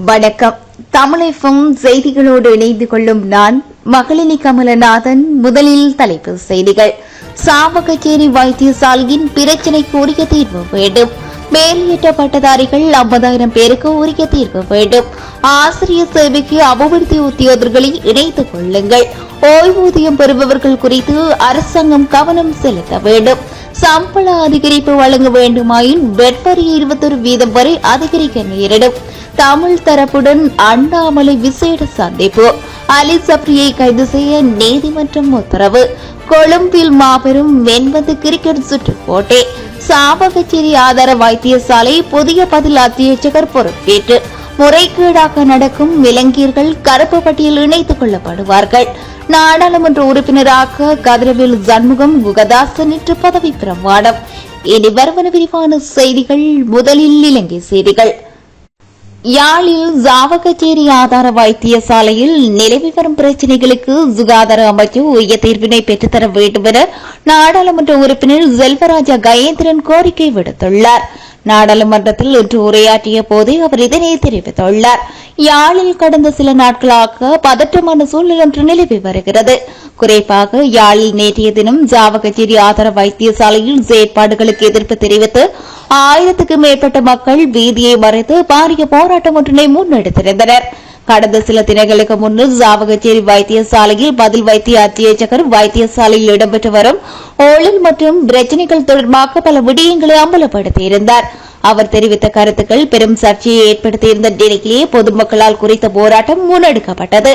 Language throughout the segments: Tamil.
வணக்கம். தமிழகம் செய்திகளோடு இணைந்து கொள்ளும் நான் மகளினி கமலநாதன். முதலில் தலைப்புச் செய்திகள். சாவகச்சேரி வைத்தியசாலையின் பிரச்சினைக்கு உரிய தீர்வு வேண்டும். மேல்நிட்ட பட்டதாரிகள் 50,000 பேருக்கு உரிய தீர்வு வேண்டும். ஆசிரியர் சேவைக்கு அபிவிருத்தி உத்தியோகர்களை இணைத்துக் கொள்ளுங்கள். ஓய்வூதியம் பெறுபவர்கள் குறித்து அரசாங்கம் கவனம் செலுத்த வேண்டும். சம்பள அதிகரிப்பு வழங்க வேண்டுமாயின் வெட்வரி 21% வரை அதிகரிக்க நேரிடும். தமிழ் தரப்புடன் அண்ணாமலை விசேட சந்திப்பு. அலி சப்ரியை கைது செய்ய நீதிமன்றம் உத்தரவு. கொழும்பில் மாபெரும் வெண்பந்து கிரிக்கெட் சுற்றுப் போட்டி. சாவகச்சேரி ஆதார வைத்தியசாலை புதிய பதில் அத்தியட்சகர் பொறுப்பேற்று முறைகேடாக நடக்கும் விலங்கியர்கள் கருப்பு பட்டியல் இணைத்துக் கொள்ளப்படுவார்கள். நாடாளுமன்ற உறுப்பினராக கதிரவேல் சண்முகம் குகதாசன் இன்று பதவி பிரமாணம். இனி வருவன விரிவான செய்திகள். முதலில் இலங்கை செய்திகள். யாழில் சாவகச்சேரி ஆதார வைத்தியசாலையில் நிலவி வரும் பிரச்சினைகளுக்கு சுகாதார அமைச்சு உரிய தீர்வினை பெற்றுத்தர வேண்டும் என நாடாளுமன்ற உறுப்பினர் செல்வராஜா கயேந்திரன் கோரிக்கை விடுத்துள்ளார். நாடாளுமன்றத்தில் இன்று உரையாற்றிய போதே அவர் இதனை தெரிவித்துள்ளார். யாழில் கடந்த சில நாட்களாக பதற்றமான சூழ்நிலை ஒன்று நிலவி வருகிறது. குறிப்பாக யாழில் நேற்றைய தினம் சாவகச்சேரி ஆதார வைத்தியசாலையில் செயற்பாடுகளுக்கு எதிர்ப்பு தெரிவித்து 1000க்கும் மேற்பட்ட மக்கள் வீதியை மறைத்து பாரிய போராட்டம் ஒன்றினை முன்னெடுத்திருந்தனர். கடந்த சில தினங்களுக்கு முன்னர் சாவகச்சேரி வைத்தியசாலையில் பதில் வைத்திய அத்தியட்சகர் வைத்தியசாலையில் இடம்பெற்று வரும் ஊழல் மற்றும் பிரச்சினைகள் தொடர்பாக பல விடயங்களை அம்பலப்படுத்தியிருந்தார். அவர் தெரிவித்த கருத்துக்கள் பெரும் சர்ச்சையை ஏற்படுத்தியிருந்த நிலையிலேயே பொதுமக்களால் குறித்த போராட்டம் முன்னெடுக்கப்பட்டது.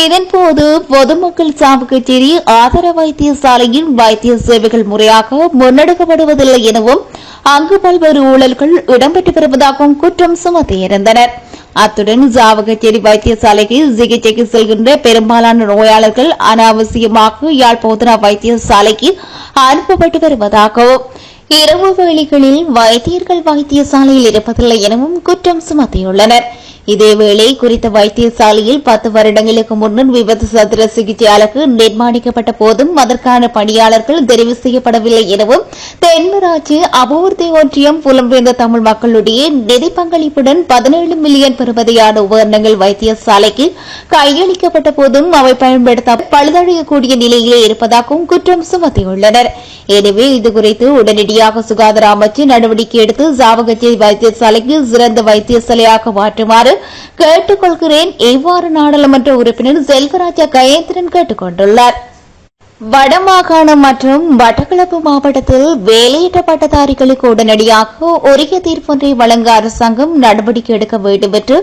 இதன்போது பொதுமக்கள் சாவகச்சேரி ஆதார வைத்தியசாலையின் வைத்திய சேவைகள் முறையாக முன்னெடுக்கப்படுவதில்லை எனவும் அங்கு பல்வேறு ஊழல்கள் இடம்பெற்று வருவதாகவும் குற்றம் சுமத்தியிருந்தனர். அத்துடன் சாவகச்சேரி வைத்தியசாலைக்கு சிகிச்சைக்கு செல்கின்ற பெரும்பாலான நோயாளர்கள் அனாவசியமாக யாழ் போதனா வைத்தியசாலைக்கு அனுப்பப்பட்டு வருவதாகவும் இரவு வேளைகளில் வைத்தியர்கள் வைத்தியசாலையில் இருப்பதில்லை எனவும் குற்றம் சுமத்தியுள்ளனர். இதேவேளை குறித்த வைத்தியசாலையில் 10 வருடங்களுக்கு முன்னர் விபத்து சத்திர சிகிச்சையாளருக்கு நிர்மாணிக்கப்பட்ட போதும் அதற்கான பணியாளர்கள் தெரிவு செய்யப்படவில்லை எனவும் தென்மராட்சி அபிவிருத்தி ஒன்றியம் புலம்பெயர்ந்த தமிழ் மக்களுடைய நிதி பங்களிப்புடன் 17 மில்லியன் பெறுமதியான உபகரணங்கள் வைத்தியசாலைக்கு கையளிக்கப்பட்ட போதும் அவை பயன்படுத்த பழுதடையக்கூடிய நிலையிலே இருப்பதாகவும் குற்றம் சுமத்தியுள்ளனர். எனவே இதுகுறித்து உடனடியாக சுகாதார அமைச்சு நடவடிக்கை எடுத்து சாவகச்சேரி வைத்தியசாலைக்கு சிறந்த வைத்தியசாலையாக மாற்றுமாறு கேட்டுக் கொள்கிறேன். இவ்வாறு நாடாளுமன்ற உறுப்பினர் செல்வராஜா கயேந்திரன் கேட்டுக் கொண்டுள்ளார். வடமாகாணம் மற்றும் மட்டக்களப்பு மாவட்டத்தில் வேலையிட்ட பட்டதாரிகளுக்கு உடனடியாக உரிய தீர்ப்பொன்றை வழங்க அரசாங்கம் நடவடிக்கை எடுக்க வேண்டும் என்று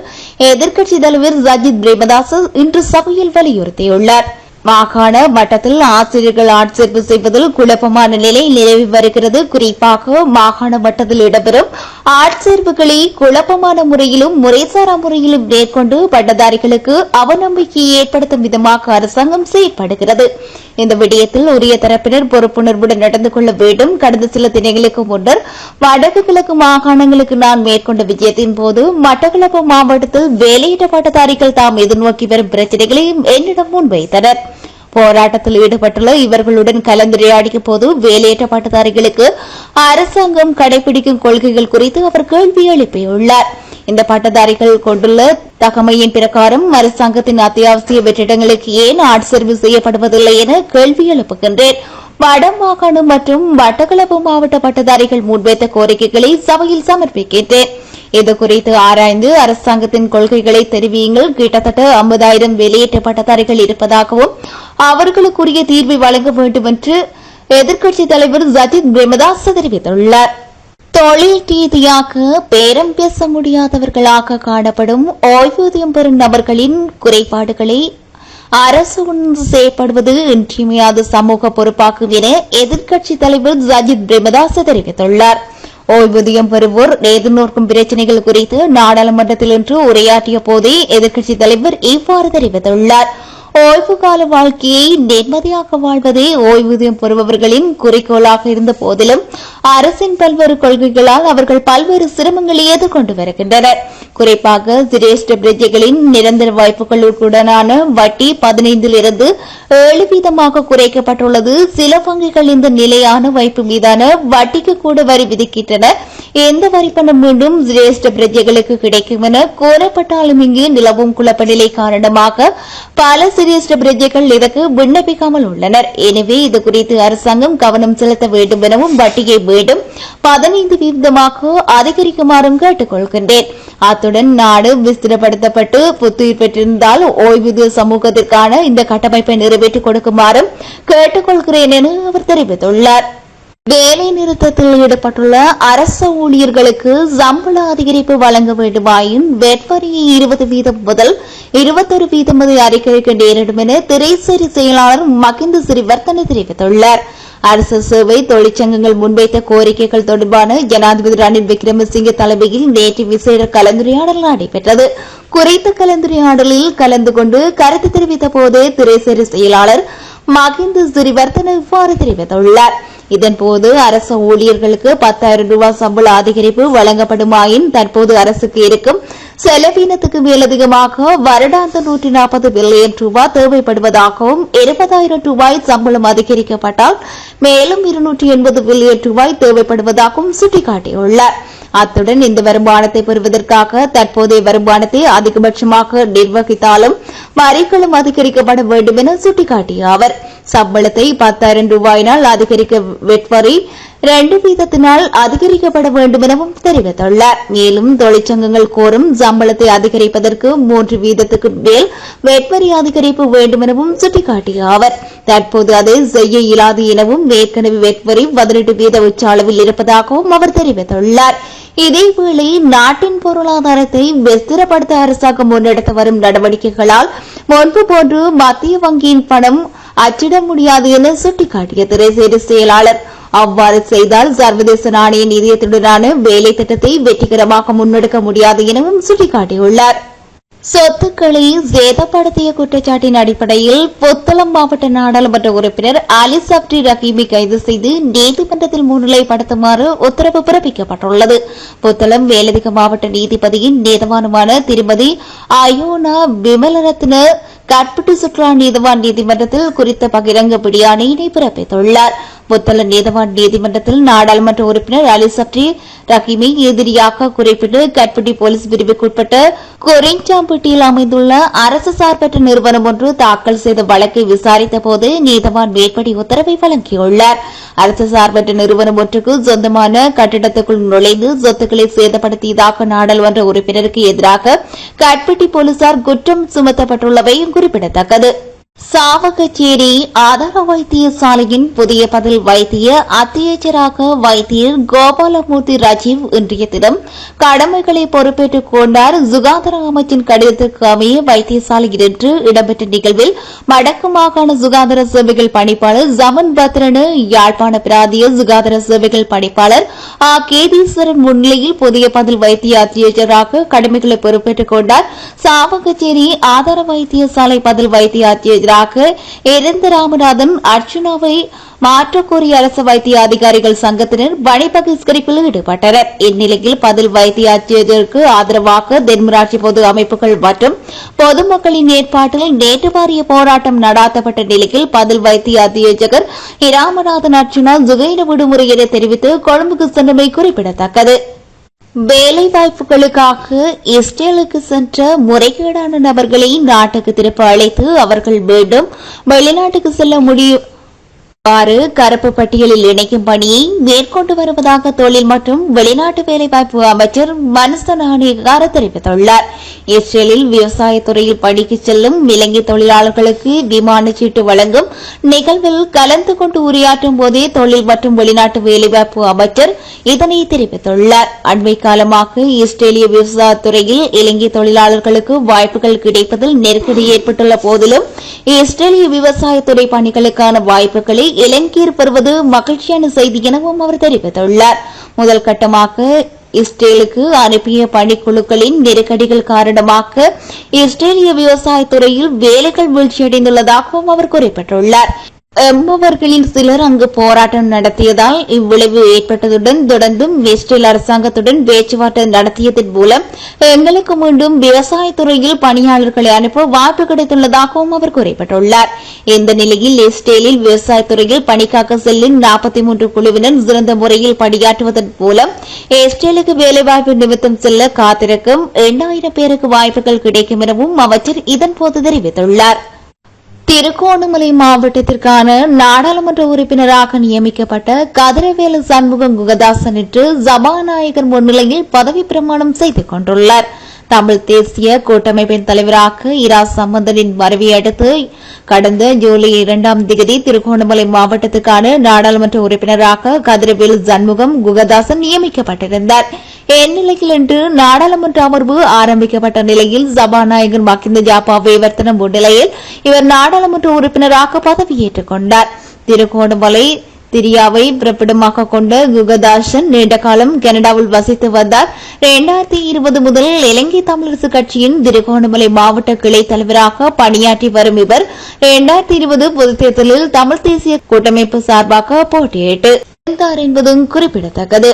எதிர்க்கட்சித் தலைவர் சஜித் பிரேமதாஸ் இன்று சபையில் வலியுறுத்தியுள்ளார். மாகாண மட்டத்தில் ஆசிரியர்கள் ஆட்சேர்ப்பு செய்வதில் குழப்பமான நிலை நிலவி வருகிறது. குறிப்பாக மாகாண மட்டத்தில் இடம்பெறும் ஆட்சேர்ப்புகளை குழப்பமான முறையிலும் முறைசாரா முறையிலும் மேற்கொண்டு பட்டதாரிகளுக்கு அவநம்பிக்கையை ஏற்படுத்தும் விதமாக அரசாங்கம் செயற்படுகிறது. இந்த விடயத்தில் உரிய தரப்பினர் பொறுப்புணர்வுடன் நடந்து கொள்ள வேண்டும். கடந்த சில தினங்களுக்கு முன்னர் வடக்கு கிழக்கு மாகாணங்களுக்கு நான் மேற்கொண்ட விஜயத்தின் போது மட்டக்களப்பு மாவட்டத்தில் வேலையிட்ட பட்டதாரிகள் தாம் எதிர்நோக்கி வரும் பிரச்சினைகளையும் என்னிடம் முன்வைத்தனர். போராட்டத்தில் ஈடுபட்டுள்ள இவர்களுடன் கலந்துரையாடிய போது வேலையற்ற பட்டதாரிகளுக்கு அரசாங்கம் கடைபிடிக்கும் கொள்கைகள் குறித்து அவர் கேள்வி எழுப்பியுள்ளார். இந்த பட்டதாரிகள் கொண்டுள்ள தகமையின் பிரகாரம் அரசாங்கத்தின் அத்தியாவசிய வெற்றிடங்களுக்கு ஏன் ஆட்சேர்வு செய்யப்படுவதில்லை என கேள்வி எழுப்புகின்றேன். வடமாகாணம் மற்றும் மட்டக்களப்பு மாவட்ட பட்டதாரிகள் முன்வைத்த கோரிக்கைகளை சபையில் சமர்ப்பிக்கின்றேன். இதுகுறித்து ஆராய்ந்து அரசாங்கத்தின் கொள்கைகளை தெரிவியுங்கள். கிட்டத்தட்ட 50,000 வெளியேற்ற பட்டதாரிகள் இருப்பதாகவும் அவர்களுக்குரிய தீர்வை வழங்க வேண்டும் என்று எதிர்க்கட்சித் தலைவர் சஜித் பிரேமதாஸ் தெரிவித்துள்ளார். தொழில் ரீதியாக பேரம் பேச முடியாதவர்களாக காணப்படும் ஓய்வூதியம் பெறும் நபர்களின் குறைபாடுகளை அரசு உணர்ந்து செயற்படுவது இன்றியமையாத சமூக பொறுப்பாகும் என எதிர்க்கட்சித் தலைவர் சஜித் பிரேமதாஸ் தெரிவித்துள்ளார். ஓய்வூதியம் பெறுவோர் எதிர்நோக்கும் பிரச்சினைகள் குறித்து நாடாளுமன்றத்தில் இன்று உரையாற்றிய போதே எதிர்க்கட்சித் தலைவர் இவ்வாறு தெரிவித்துள்ளார். ஓய்வுகால வாழ்க்கையை நிம்மதியாக வாழ்வதே ஓய்வூதியம் பெறுபவர்களின் குறிக்கோளாக இருந்த போதிலும் அரசின் பல்வேறு கொள்கைகளால் அவர்கள் பல்வேறு சிரமங்களை எதிர்கொண்டு வருகின்றனர். குறிப்பாக சிரேஷ்ட பிரஜைகளின் நிரந்தர வாய்ப்புகளுடனான வட்டி 15% 7% குறைக்கப்பட்டுள்ளது. சில வங்கிகள் இந்த நிலையான வைப்பு மீதான வட்டிக்கு கூட வரி விதிக்கின்றன. எந்த வரிப்பணம் மீண்டும் சிரேஷ்ட பிரஜைகளுக்கு கிடைக்கும் என கோரப்பட்டாலும் இங்கு நிலவும் குழப்ப நிலை காரணமாக பல சிரேஷ்ட பிரஜைகள் இதற்கு விண்ணப்பிக்காமல் உள்ளனர். எனவே இதுகுறித்து அரசாங்கம் கவனம் செலுத்த வேண்டும் எனவும் வட்டியை மீண்டும் 15% அதிகரிக்குமாறும் கேட்டுக் கொள்கின்றேன். அத்துடன் நாடு விஸ்திரப்படுத்தப்பட்டு புத்துயிர் பெற்றிருந்தால் ஓய்வூதிய சமூகத்திற்கான இந்த கட்டமைப்பை நிறைவேற்றிக் கொடுக்குமாறும் கேட்டுக் கொள்கிறேன் என அவர் தெரிவித்துள்ளார். வேலை நிறுத்தத்தில் ஈடுபட்டுள்ள அரசு ஊழியர்களுக்கு சம்பள அதிகரிப்பு வழங்க வேண்டுமாயின் வெட்வரியை 20% முதல் 21% வரை அதிகரிக்க நேரிடும் என திரைசேரி செயலாளர் மகிந்த சிறிவர்த்தன தெரிவித்துள்ளார். அரசு சேவை தொழிற்சங்கங்கள் முன்வைத்த கோரிக்கைகள் தொடர்பான ஜனாதிபதி ரணில் விக்ரமசிங்கே தலைமையில் நேற்று விசேட கலந்துரையாடல் நடைபெற்றது. குறித்த கலந்துரையாடலில் கலந்து கொண்டு கருத்து தெரிவித்த போது திரைசேரி செயலாளர் மகிந்த சிறிவர்த்தன இவ்வாறு தெரிவித்துள்ளார். இதன்போது அரசு ஊழியர்களுக்கு 10,000 ரூபாய் சம்பள அதிகரிப்பு வழங்கப்படுமாயின் தற்போது அரசுக்கு இருக்கும் செலவினத்துக்கு மேலதிகமாக வருடாந்த 140 பில்லியன் ரூபாய் தேவைப்படுவதாகவும் 20,000 ரூபாய் சம்பளம் அதிகரிக்கப்பட்டால் மேலும் 280 பில்லியன் ரூபாய் தேவைப்படுவதாகவும் சுட்டிக்காட்டியுள்ளார். அத்துடன் இந்த வருமானத்தை பெறுவதற்காக தற்போதைய வருமானத்தை அதிகபட்சமாக நிர்வகித்தாலும் வரிகளும் அதிகரிக்கப்பட வேண்டும் என சுட்டிக்காட்டிய அவர் சம்பளத்தை 10,000 ரூபாயினால் அதிகரிக்க வெட்வரி 2% அதிகரிக்கப்பட வேண்டும் எனவும் தெரிவித்துள்ளார். மேலும் தொழிற்சங்கங்கள் கோரும் சம்பளத்தை அதிகரிப்பதற்கு 3% மேல் வெட்வரி அதிகரிப்பு வேண்டும் எனவும் சுட்டிக்காட்டிய அவர் தற்போது அதை செய்ய இயலாது எனவும் ஏற்கனவே வெட்வரி 18% உச்ச அளவில் இருப்பதாகவும் அவர் தெரிவித்துள்ளார். இதேவேளை நாட்டின் பொருளாதாரத்தை விஸ்திரப்படுத்த அரசாங்கம் முன்னெடுத்து வரும் நடவடிக்கைகளால் முன்பு போன்று மத்திய வங்கியின் பணம் அச்சிட முடியாது என சுட்டிக்காட்டிய திரைசேரி செயலாளர் அவ்வாறு செய்தால் சர்வதேச நாணய நிதியத்துடனான வேலை திட்டத்தை வெற்றிகரமாக முன்னெடுக்க முடியாது எனவும் சுட்டிக்காட்டியுள்ளார். சொத்துக்களை சேதப்படுத்திய குற்றச்சாட்டின் அடிப்படையில் புத்தளம் மாவட்ட நாடாளுமன்ற உறுப்பினர் அலி சப்ரி ரஹீமை கைது செய்து நீதிமன்றத்தில் முன்னிலைப்படுத்துமாறு உத்தரவு பிறப்பிக்கப்பட்டுள்ளது. புத்தளம் மேலதிக மாவட்ட நீதிபதியின் நீதவானுமான திருமதி அயோனா விமலரத்ன கட்பட்டு சுற்றுலா நீதவான் நீதிமன்றத்தில் குறித்த பகிரங்க பிடியாணையினை பிறப்பித்துள்ளார். புத்தள நீதவான் நீதிமன்றத்தில் நாடாளுமன்ற உறுப்பினர் அலி சப்ரி ரஹீமை எதிரியாக குறிப்பிட்டு கட்பட்டி போலீஸ் பிரிவுக்குட்பட்ட கொரிஞ்சாம்பட்டியில் அமைந்துள்ள அரசு சார்பற்ற நிறுவனம் ஒன்று தாக்கல் செய்த வழக்கை விசாரித்த போது நீதவான் மேற்படி உத்தரவை வழங்கியுள்ளார். அரசு சார்பற்ற நிறுவனம் ஒன்றுக்கு சொந்தமான கட்டிடத்துக்குள் நுழைந்து சொத்துக்களை சேதப்படுத்தியதாக நாடாளுமன்ற உறுப்பினருக்கு எதிராக கட்பட்டி போலீசார் குற்றம் சுமத்தப்பட்டுள்ளவை குறிப்பிடத்தக்கது. சாவகச்சேரி ஆதார வைத்தியசாலையின் புதிய பதில் வைத்திய அத்தியட்சராக வைத்தியர் கோபாலமூர்த்தி ராஜீவ் இன்றைய தினம் கடமைகளை பொறுப்பேற்றுக் கொண்டார். சுகாதார அமைச்சின் கடிதத்திற்கு அமைய வைத்தியசாலையில் இன்று இடம்பெற்ற நிகழ்வில் வடக்கு மாகாண சுகாதார சேவைகள் பணிப்பாளர் ஜமன் பத்ரனு, யாழ்ப்பாண பிராந்திய சுகாதார சேவைகள் பணிப்பாளர் கேதீஸ்வரன் முன்னிலையில் புதிய பதில் வைத்திய அத்தியட்சராக கடமைகளை பொறுப்பேற்றுக் கொண்டார். சாவகச்சேரி ஆதார வைத்தியசாலை பதில் வைத்திய அத்தியட்சராக எரிந்த ராமநாதன் அர்ச்சுனாவை மாற்றக்கோரிய அரசு வைத்திய அதிகாரிகள் சங்கத்தினர் பணி பகிஷ்கரிப்பில் ஈடுபட்டனர். இந்நிலையில் பதில் வைத்திய அத்தியட்சருக்கு ஆதரவாக தென்மராட்சி பொது அமைப்புகள் மற்றும் பொதுமக்களின் ஏற்பாட்டில் நேற்று பாரிய போராட்டம் நடாத்தப்பட்ட நிலையில் பதில் வைத்திய அத்தியட்சகர் ராமநாதன் அர்ச்சுனா சுகையின விடுமுறை என தெரிவித்து கொழும்புக்கு சென்றமை குறிப்பிடத்தக்கது. வேலைவாய்ப்புகளுக்காக இஸ்ரேலுக்கு சென்ற முறைகேடான நபர்களை நாட்டுக்கு திருப்ப அழைத்து அவர்கள் மீண்டும் வெளிநாட்டுக்கு செல்ல முடியும் கருப்பு பட்டியலில் இணைக்கும் பணியை மேற்கொண்டு வருவதாக தொழில் மற்றும் வெளிநாட்டு வேலைவாய்ப்பு அமைச்சர் மன்சூர் நாணயக்கார தெரிவித்துள்ளார். இஸ்ரேலில் விவசாயத்துறையில் பணிக்கு செல்லும் இலங்கை தொழிலாளர்களுக்கு விமான சீட்டு வழங்கும் நிகழ்வில் கலந்து கொண்டு உரையாற்றும் போதே தொழில் மற்றும் வெளிநாட்டு வேலைவாய்ப்பு அமைச்சர் இதனை தெரிவித்துள்ளார். அண்மை காலமாக இஸ்ரேலிய விவசாயத்துறையில் இலங்கை தொழிலாளர்களுக்கு வாய்ப்புகள் கிடைப்பதில் நெருக்கடி ஏற்பட்டுள்ள போதிலும் இஸ்ரேலிய விவசாயத்துறை பணிகளுக்கான வாய்ப்புகளை இலங்கையர் பெறுவது மகிழ்ச்சியான செய்தி எனவும் அவர் தெரிவித்துள்ளார். முதல் கட்டமாக இஸ்ரேலுக்கு அனுப்பிய பணிக்குழுக்களின் நெருக்கடிகள் காரணமாக இஸ்ரேலிய விவசாயத்துறையில் வேலைகள் வீழ்ச்சியடைந்துள்ளதாகவும் அவர் குறிப்பிட்டுள்ளார். எம்பவர்களில் சிலர் அங்கு போராட்டம் நடத்தியதால் இவ்விளைவு ஏற்பட்டதுடன் தொடர்ந்தும் இஸ்ரேல் அரசாங்கத்துடன் பேச்சுவார்த்தை நடத்தியதன் மூலம் எங்களுக்கு மீண்டும் விவசாயத்துறையில் பணியாளர்களை அனுப்ப வாய்ப்பு கிடைத்துள்ளதாகவும் அவர் குறிப்பிட்டுள்ளார். இந்த நிலையில் இஸ்ரேலில் விவசாயத்துறையில் பணிக்காக செல்லும் 43 குழுவினர் சிறந்த முறையில் பணியாற்றுவதன் மூலம் இஸ்ரேலுக்கு வேலைவாய்ப்பு நிமித்தம் செல்ல காத்திருக்கும் 8000 பேருக்கு வாய்ப்புகள் கிடைக்கும் எனவும் அமைச்சர் இதன்போது தெரிவித்துள்ளார். திருகோணமலை மாவட்டத்திற்கான நாடாளுமன்ற உறுப்பினராக நியமிக்கப்பட்ட கதிரவேலு சண்முகம் குகதாசன் இன்று சபாநாயகர் முன்னிலையில் பதவி பிரமாணம் செய்து கொண்டுள்ளார். தமிழ் தேசிய கூட்டமைப்பின் தலைவராக இரா சம்பந்தனின் மறைவை அடுத்து கடந்த ஜூலை 2ஆம் தேதி திருகோணமலை மாவட்டத்துக்கான நாடாளுமன்ற உறுப்பினராக கதிரவேலு சண்முகம் குகதாசன் நியமிக்கப்பட்டிருந்தார். இந்நிலையில் இன்று நாடாளுமன்ற அமர்வு ஆரம்பிக்கப்பட்ட நிலையில் சபாநாயகர் மகிந்த ஜாப்பா விவர்த்தனம் முன்னிலையில் இவர் நாடாளுமன்ற உறுப்பினராக பதவியேற்றுக் கொண்டார். திருகோணமலை திரியாவை பிறப்பிடமாக கொண்ட குகதாசன் நீண்ட காலம் கனடாவில் வசித்து வந்தார். 2020 முதல் இலங்கை தமிழரசு கட்சியின் திருகோணமலை மாவட்ட கிளை தலைவராக பணியாற்றி வரும் இவர் 2020 பொதுத் தேர்தலில் தமிழ் தேசிய கூட்டமைப்பு சார்பாக போட்டியிட்டார் என்பதும் குறிப்பிடத்தக்கது.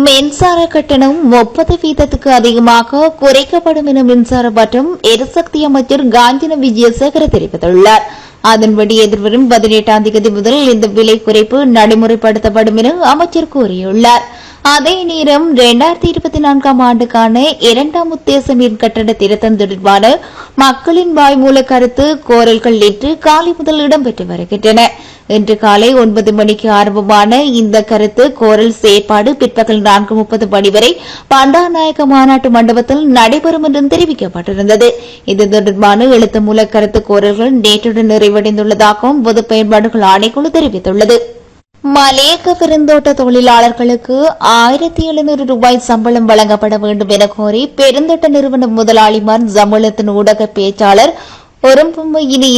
மின்சார கட்டணம் 30% அதிகமாக குறைக்கப்படும் என மின்சார மற்றும் எரிசக்தி அமைச்சர் காஞ்சன விஜயசேகர தெரிவித்துள்ளார். அதன்படி எதிர்வரும் 18ஆம் தேதி முதல் இந்த விலை குறைப்பு நடைமுறைப்படுத்தப்படும் என அமைச்சர் கூறியுள்ளார். அதே நேரம் 2024ஆம் ஆண்டுக்கான 2ஆம் உத்தேச மின் கட்டண திருத்தம் தொடர்பான மக்களின் வாய்மூல கருத்து கோரல்கள் இன்று காலை முதல் இடம்பெற்று வருகின்றன. இன்று காலை 9 மணிக்கு ஆரம்பமான இந்த கருத்து கோரல் செயற்பாடு பிற்பகல் 4:30 மணி வரை பண்டாநாயக்க மாநாட்டு மண்டபத்தில் நடைபெறும் என்றும் தெரிவிக்கப்பட்டிருந்தது. இது தொடர்பான எழுத்து மூல கருத்து கோரல்கள் நேற்றுடன் நிறைவடைந்துள்ளதாகவும் பொது பயன்பாடுகள் ஆணைக்குழு தெரிவித்துள்ளது. மலையக பெருந்தோட்ட தொழிலாளர்களுக்கு 1700 ரூபாய் சம்பளம் வழங்கப்பட வேண்டும் என கோரி பெருந்தோட்ட நிறுவன முதலாளிமார் சம்பளத்தின் ஊடக பேச்சாளர் ஒரும்புமையினை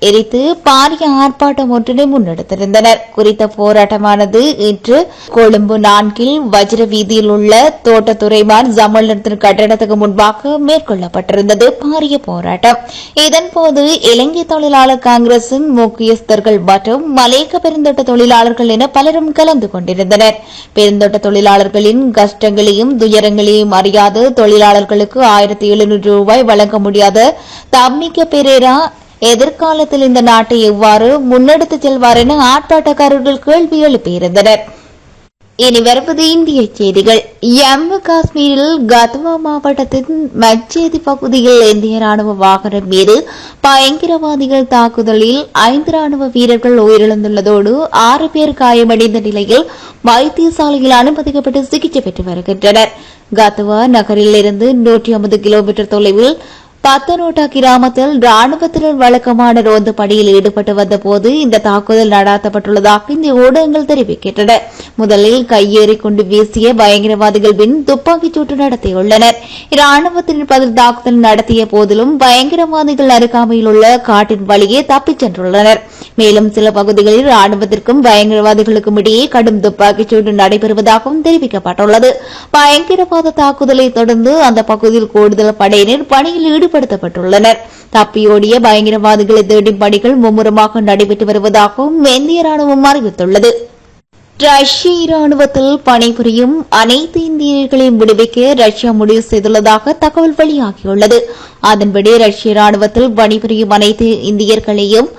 எரித்து பாரிய ஆர்ப்பாட்டம் ஒன்றினை முன்னெடுத்திருந்தனர். குறித்த போராட்டமானது இன்று கொழும்பு 4 வஜ்ர வீதியில் உள்ள தோட்டத்துறைமார் சம்மேளனத்தின் கட்டடத்துக்கு முன்பாக மேற்கொள்ளப்பட்டிருந்தது. பாரிய போராட்டம். இதன்போது இலங்கை தொழிலாளர் காங்கிரசின் முக்கியஸ்தர்கள் மற்றும் மலையக பெருந்தோட்ட தொழிலாளர்கள் என பலரும் கலந்து கொண்டிருந்தனர். பெருந்தோட்ட தொழிலாளர்களின் கஷ்டங்களையும் துயரங்களையும் அறியாத தொழிலாளர்களுக்கு 1700 ரூபாய் வழங்க முடியாத தம்மிக்க பெரேரா எதிர்காலத்தில் இந்த நாட்டை எவ்வாறு முன்னெடுத்துச் செல்வார் என ஆர்ப்பாட்டக்காரர்கள் கேள்வி எழுப்பியிருந்தனர். இனி வருவது இந்திய செய்திகள். ஜம்மு காஷ்மீரில் கத்வா மாவட்டத்தின் மச்சேதி பகுதியில் இந்திய ராணுவ வாகனம் மீது பயங்கரவாதிகள் தாக்குதலில் 5 ராணுவ வீரர்கள் உயிரிழந்துள்ளதோடு 6 பேர் காயமடைந்த நிலையில் வைத்தியசாலையில் அனுமதிக்கப்பட்டு சிகிச்சை பெற்று வருகின்றனர். கத்வா நகரில் இருந்து 150 கிலோமீட்டர் தொலைவில் பத்தனோட்டா கிராமத்தில் ராணுவத்தினர் வழக்கமான ரோந்து பணியில் ஈடுபட்டு வந்தபோது இந்த தாக்குதல் நடாத்தப்பட்டுள்ளதாக இந்த ஊடகங்கள் தெரிவிக்கின்றன. முதலில் கையேறி கொண்டு வீசிய பயங்கரவாதிகள் பின் துப்பாக்கிச் சூட்டு நடத்தியுள்ளனர். ராணுவத்தினர் பதில் தாக்குதல் நடத்திய போதிலும் பயங்கரவாதிகள் அருகாமையில் உள்ள காட்டின் வழியே தப்பிச் சென்றுள்ளனர். மேலும் சில பகுதிகளில் ராணுவத்திற்கும் பயங்கரவாதிகளுக்கும் இடையே கடும் துப்பாக்கிச் சூட்டு நடைபெறுவதாகவும் தெரிவிக்கப்பட்டுள்ளது. பயங்கரவாத தாக்குதலை தொடர்ந்து அந்த பகுதியில் கூடுதல் படையினர் பணியில் ஈடுபடுத்தப்பட்டுள்ளனர். தப்பியோடிய பயங்கரவாதிகளை தேடும் பணிகள் மும்முரமாக நடைபெற்று வருவதாகவும் இந்திய ராணுவம் அறிவித்துள்ளது. ரஷ்ய ராணுவத்தில் பணிபுரியும் அனைத்து இந்தியர்களையும் விடுவிக்க ரஷ்யா முடிவு செய்துள்ளதாக தகவல் வெளியாகியுள்ளது. அதன்படி ரஷ்ய ராணுவத்தில் பணிபுரியும் அனைத்து இந்தியர்களையும்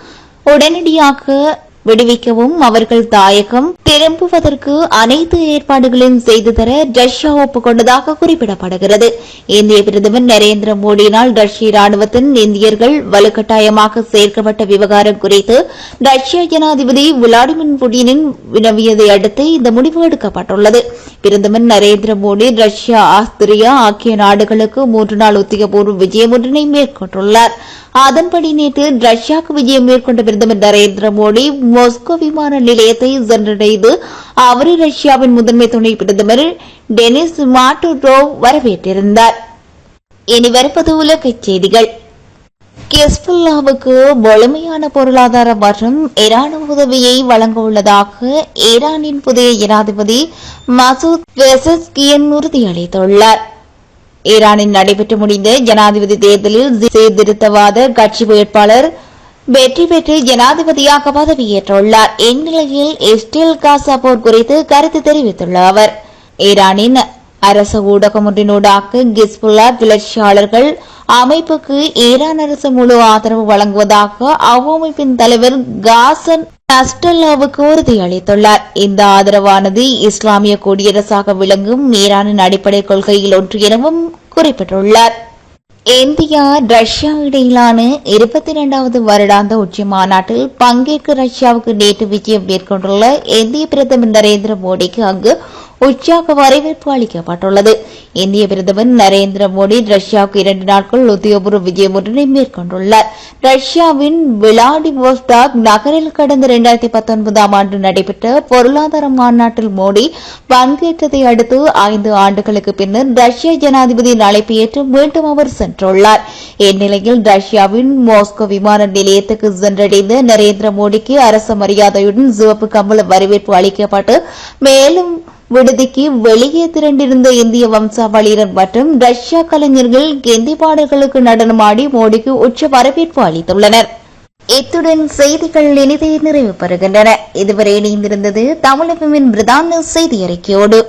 உடனடியாக விடுவிக்கவும் அவர்கள் தாயகம் திரும்புவதற்கு அனைத்து ஏற்பாடுகளையும் செய்து தர ரஷ்யா ஒப்புக்கொண்டதாக குறிப்பிடப்படுகிறது. இந்திய பிரதமர் நரேந்திர மோடியினால் ரஷ்ய ராணுவத்தின் இந்தியர்கள் வலுக்கட்டாயமாக சேர்க்கப்பட்ட விவகாரம் குறித்து ரஷ்ய ஜனாதிபதி விளாடிமிர் புடினின் வினவியதை அடுத்து இந்த முடிவு எடுக்கப்பட்டுள்ளது. பிரதமர் நரேந்திர மோடி ரஷ்யா, ஆஸ்திரியா ஆகிய நாடுகளுக்கு 3 நாள் உத்தியோகபூர்வ விஜயம் ஒன்றினை மேற்கொண்டுள்ளார். அதன்படி நேற்று ரஷ்யாவுக்கு விஜயம் மேற்கொண்ட பிரதமர் நரேந்திர மோடி மாஸ்கோ விமான நிலையத்தை சென்றடைந்து அவரை ரஷ்யாவின் முதன்மை துணை பிரதமர் டெனிஸ் மாட்டுரோவ் வரவேற்றிருந்தார். இனி வருவது உலகச் செய்திகள். ஹிஸ்புல்லாவுக்கு முழுமையான பொருளாதார மற்றும் இராணுவ உதவியை வழங்க உள்ளதாக ஈரானின் புதிய ஜனாதிபதி மசூத் பெசஸ்கியன் உறுதியளித்துள்ளார். ஈரானில் நடைபெற்று முடிந்த ஜனாதிபதி தேர்தலில் சீர்திருத்தவாத கட்சி வேட்பாளர் வெற்றி பெற்று ஜனாதிபதியாக பதவியேற்றுள்ளார். இந்நிலையில் இஸ்ரேல் காசா போர் குறித்து கருத்து தெரிவித்துள்ள அவர், ஈரானின் அரசு ஊடகம் ஒன்றினூடாக ஹிஸ்புல்லா கிளர்ச்சியாளர்கள் அமைப்புக்கு ஈரான் அரசு முழு ஆதரவு வழங்குவதாக அவ்வமைப்பின் தலைவர் காசன் நஸ்ரல்லாவுக்கு உறுதியளித்துள்ளார். இந்த ஆதரவானது இஸ்லாமிய குடியரசாக விளங்கும் ஈரானின் அடிப்படை கொள்கையில் ஒன்று எனவும் குறிப்பிட்டுள்ளார். இந்தியா ரஷ்யா இடையிலான 22வது வருடாந்த உச்சி மாநாட்டில் பங்கேற்க ரஷ்யாவுக்கு நேற்று விஜயம் மேற்கொண்டுள்ள இந்திய பிரதமர் நரேந்திர மோடிக்கு அங்கு உற்சாக வரவேற்பு அளிக்கப்பட்டுள்ளது. இந்திய பிரதமர் நரேந்திர மோடி ரஷ்யாவுக்கு 2 நாட்கள் உத்தியோகபூர்வ விஜயம் ஒன்றினை மேற்கொண்டுள்ளார். ரஷ்யாவின் விளாடிவோஸ்டாக் நகரில் கடந்த 2019ஆம் ஆண்டு நடைபெற்ற பொருளாதார மாநாட்டில் மோடி பங்கேற்றதை அடுத்து 5 ஆண்டுகளுக்கு பின்னர் ரஷ்ய ஜனாதிபதியின் அழைப்பு ஏற்று மீண்டும் அவர் சென்றுள்ளார். இந்நிலையில் ரஷ்யாவின் மாஸ்கோ விமான நிலையத்துக்கு சென்றடைந்த நரேந்திர மோடிக்கு அரச மரியாதையுடன் சிவப்பு கம்பள வரவேற்பு அளிக்கப்பட்டு மேலும் விடுதிக்கு வெளியே திரண்டிருந்த இந்திய வம்சாவளியினர் மற்றும் ரஷ்யா கலைஞர்கள் கெந்தி பாடல்களுக்கு நடனமாடி மோடிக்கு உச்ச வரவேற்பு அளித்துள்ளனர். இத்துடன் செய்திகள் இனிதே நிறைவு பெறுகின்றன. இதுவரை இணைந்திருந்தது தமிழகமின் பிரதான செய்தி அறிக்கையோடு.